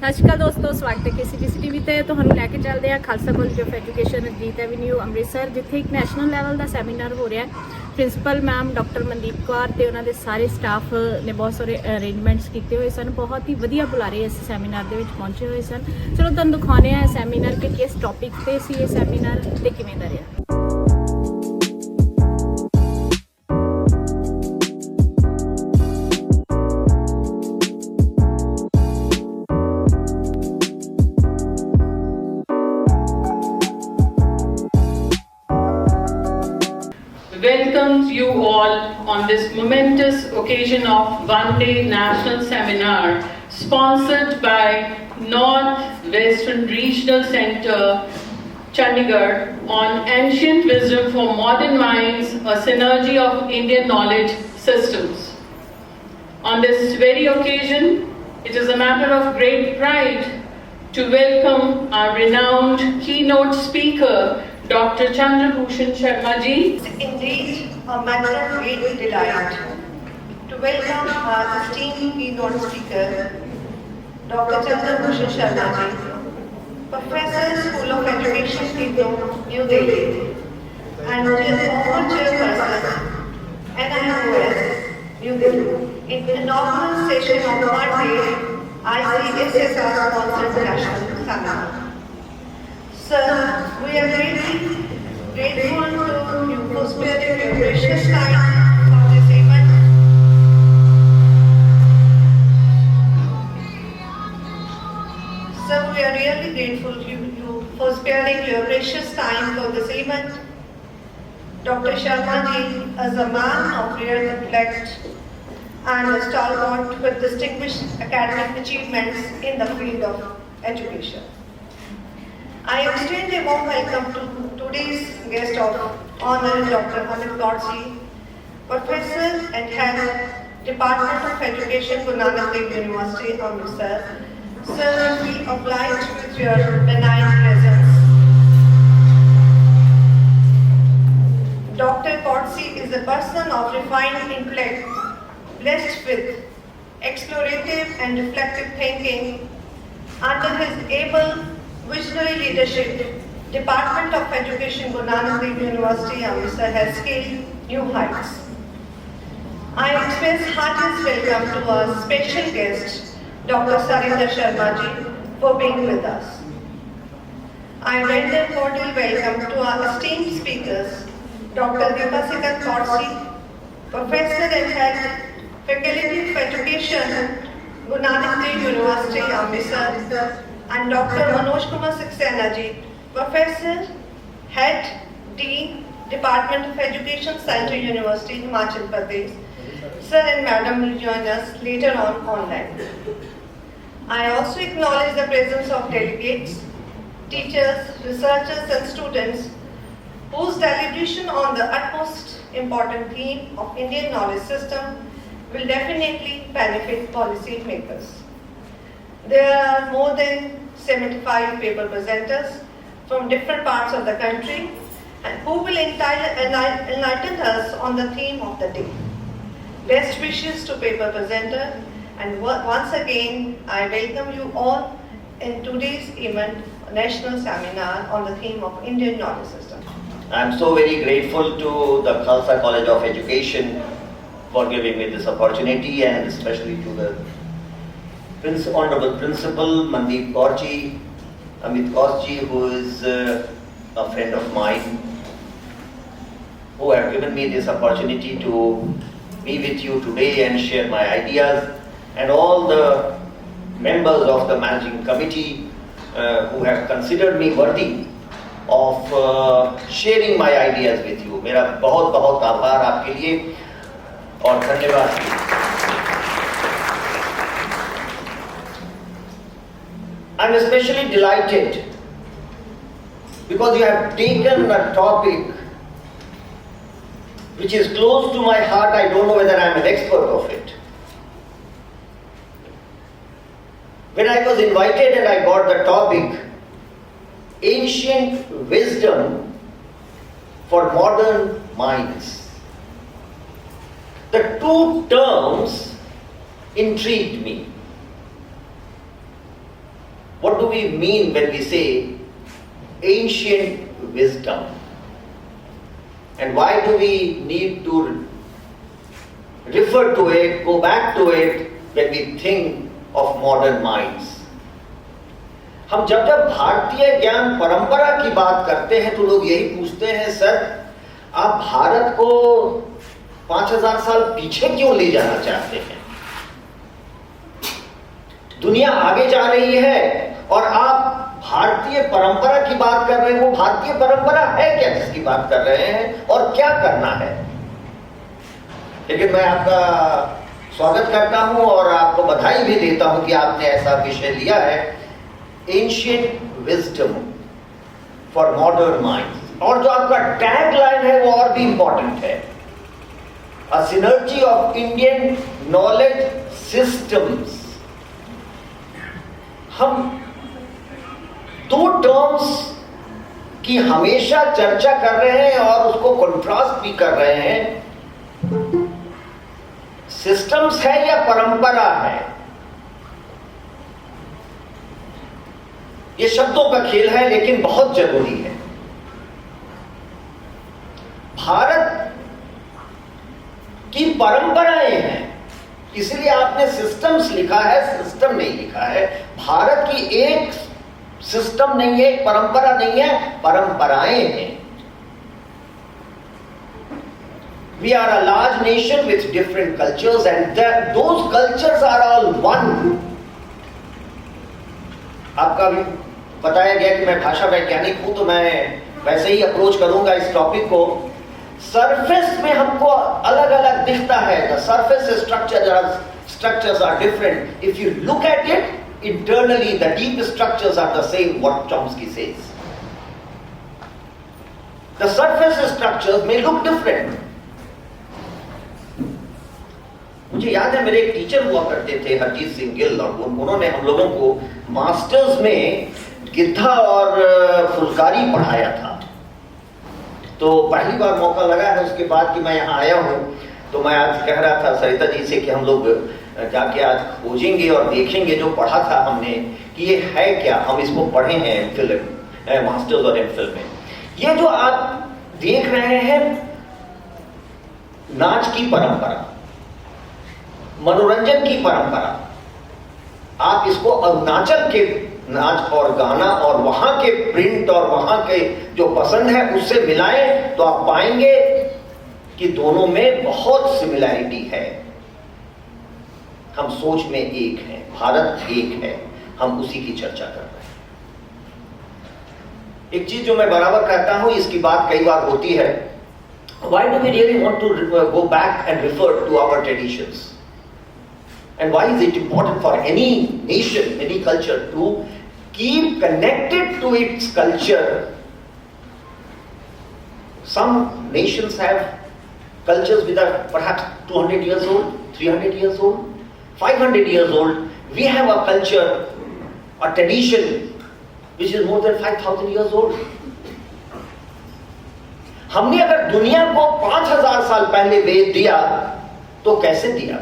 ਸਤਿ ਸ਼੍ਰੀ ਅਕਾਲ ਦੋਸਤੋ, ਸਵਾਗਤ ਹੈ KCTC TV ਤੇ। ਤੁਹਾਨੂੰ ਲੈ ਕੇ ਚੱਲਦੇ ਆ Khalsa college of education Ajit avenue Amritsar, ਜਿੱਥੇ ਇੱਕ ਨੈਸ਼ਨਲ ਲੈਵਲ ਦਾ ਸੈਮੀਨਾਰ ਹੋ ਰਿਹਾ ਹੈ। Principal ma'am doctor Mandeep Kaur ਤੇ ਉਹਨਾਂ ਦੇ ਸਾਰੇ ਸਟਾਫ ਨੇ ਬਹੁਤ ਸਾਰੇ ਅਰੇਂਜਮੈਂਟਸ ਕੀਤੇ ਹੋਏ ਸਨ। ਬਹੁਤ ਹੀ ਵਧੀਆ ਬੁਲਾਰੇ ਇਸ ਸੈਮੀਨਾਰ ਦੇ ਵਿੱਚ ਪਹੁੰਚੇ ਹੋਏ ਸਨ। ਚਲੋ ਤੁਹਾਨੂੰ ਦਿਖਾਉਂਦੇ ਆ ਸੈਮੀਨਾਰ ਕਿ ਕਿਸ ਟੌਪਿਕ ਤੇ ਸੀ ਇਹ ਸੈਮੀਨਾਰ ਤੇ ਕਿਵੇਂ ਦਾ ਰਿਹਾ। Welcomes you all on this momentous occasion of one-day national seminar sponsored by North Western Regional Centre, Chandigarh, on ancient wisdom for modern minds, a synergy of Indian knowledge systems. On this very occasion, it is a matter of great pride to welcome our renowned keynote speaker, Dr. Chandrabhushan Sharma ji. It's indeed a matter of great delight to welcome our esteemed keynote speaker, Dr. Chandrabhushan Sharma ji, Professor, School of Education, New Delhi, and former chairperson, NIOS, New Delhi, in the inaugural session of one-day ICSSR-sponsored national seminar. Sir, we are really grateful to you for sparing your precious time for this event. Sir, we are really grateful to you for sparing your precious time for this event. Dr. Sharma ji is a man of rare intellect and a stalwart with distinguished academic achievements in the field of education. I extend a warm welcome to today's guest of honor, Dr. Amit Kaur ji, Professor and Head, Department of Education, Guru Nanak Dev University, Amritsar. Sir, we are obliged with your benign presence. Dr. Kaur is a person of refined intellect, blessed with explorative and reflective thinking. Under his able visionary leadership, Department of Education, Guru Nanak Dev University, Amritsar has scaled new heights. I express heartiest welcome to our special guest, Dr. Sarinder Sharma ji, for being with us. I render cordial welcome to our esteemed speakers, Dr. Deepasika Kaur ji, Professor and Head, Faculty of Education, Guru Nanak Dev University, Amritsar, and Dr. Manoj Kumar Saxena ji, Professor, Head, Dean, Department of Education, Central University, Himachal Pradesh. Sir and Madam will join us later on online. I also acknowledge the presence of delegates, teachers, researchers and students whose deliberation on the utmost important theme of Indian knowledge system will definitely benefit policy makers. There are more than 75 paper presenters from different parts of the country and who will enlighten us on the theme of the day. Best wishes to paper presenter, and once again I welcome you all in today's event, national seminar on the theme of Indian knowledge system. I am so very grateful to the Khalsa College of Education for giving me this opportunity, and especially to the Honorable Principal Mandeep Kaur ji, Amit Kaur ji, who is a friend of mine, who have given me this opportunity to be with you today and share my ideas, and all the members of the managing committee who have considered me worthy of sharing my ideas with you. मेरा बहुत बहुत आभार आपके लिए और धन्यवाद। I'm especially delighted because you have taken a topic which is close to my heart. I don't know whether I am an expert of it. When I was invited and I got the topic, ancient wisdom for modern minds, the two terms intrigued me. what do we mean when we say ancient wisdom? And why do we need to refer to it, go back to it when we think of modern minds? हम जब भारतीय ज्ञान परंपरा की बात करते हैं तो लोग यही पूछते हैं, सर आप भारत को 5000 साल पीछे क्यों ले जाना चाहते हैं? दुनिया आगे जा रही है और आप भारतीय परंपरा की बात कर रहे हैं। वो भारतीय परंपरा है क्या जिसकी बात कर रहे हैं और क्या करना है? लेकिन मैं आपका स्वागत करता हूं और आपको बधाई भी देता हूं कि आपने ऐसा विषय लिया है, ancient wisdom for modern minds. और जो आपका टैग लाइन है वो और भी इंपॉर्टेंट है, a synergy of Indian knowledge systems. हम दो टर्म्स की हमेशा चर्चा कर रहे हैं और उसको कंट्रास्ट भी कर रहे हैं। सिस्टम्स है या परंपरा है, ये शब्दों का खेल है लेकिन बहुत जरूरी है। भारत की परंपराएं हैं, इसलिए आपने सिस्टम्स लिखा है, सिस्टम नहीं लिखा है। भारत की एक सिस्टम नहीं है, एक परंपरा नहीं है, परंपराएं हैं। We are a large nation with different cultures and those cultures are all one. आपका भी बताया गया कि मैं भाषा वैज्ञानिक हूं तो मैं वैसे ही अप्रोच करूंगा इस टॉपिक को। सरफेस में हमको अलग अलग दिखता है, the surface structures are different. If you look at it internally, the deep structures are the same, what Chomsky says. The surface structures may look different. मुझे याद है मेरे एक टीचर हुआ करते थे हरजीत सिंह गिल, और उन्होंने हम लोगों को मास्टर्स में गिद्धा और फुलकारी पढ़ाया था। तो पहली बार मौका लगा है उसके बाद कि मैं यहाँ आया हूँ, तो मैं आज कह रहा था सरिता जी से कि हम लोग जाके आज खोजेंगे और देखेंगे जो पढ़ा था हमने कि ये है क्या, हम इसको पढ़े हैं फिल्म मास्टर्स और एमफिल में। ये जो आप देख रहे हैं नाच की परंपरा, मनोरंजन की परंपरा, आप इसको अरुणाचल के नाच और गाना और वहां के प्रिंट और वहां के जो पसंद है उससे मिलाएं तो आप पाएंगे कि दोनों में बहुत सिमिलैरिटी है। हम सोच में एक हैं, भारत एक है, हम उसी की चर्चा कर रहे हैं। एक चीज जो मैं बराबर कहता हूं, इसकी बात कई बार होती है, why do we really want to go back and refer to our traditions? And why is it important for any nation, any culture to keep connected to its culture? Some nations have cultures which are perhaps 200 years old, 300 years old, 500 years old. We have a culture, a tradition which is more than 5,000 years old. हमने अगर दुनिया को 5000 साल पहले वेद दिया तो कैसे दिया,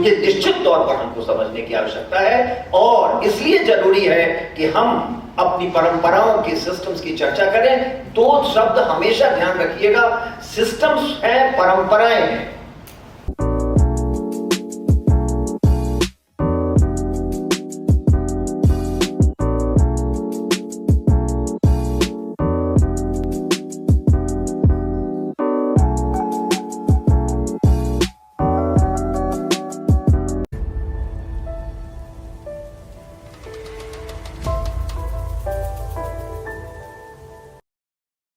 ये निश्चित तौर पर हमको समझने की आवश्यकता है। और इसलिए जरूरी है कि हम अपनी परंपराओं के सिस्टम्स की चर्चा करें। दो शब्द हमेशा ध्यान रखिएगा, सिस्टम्स है, परंपराएं हैं।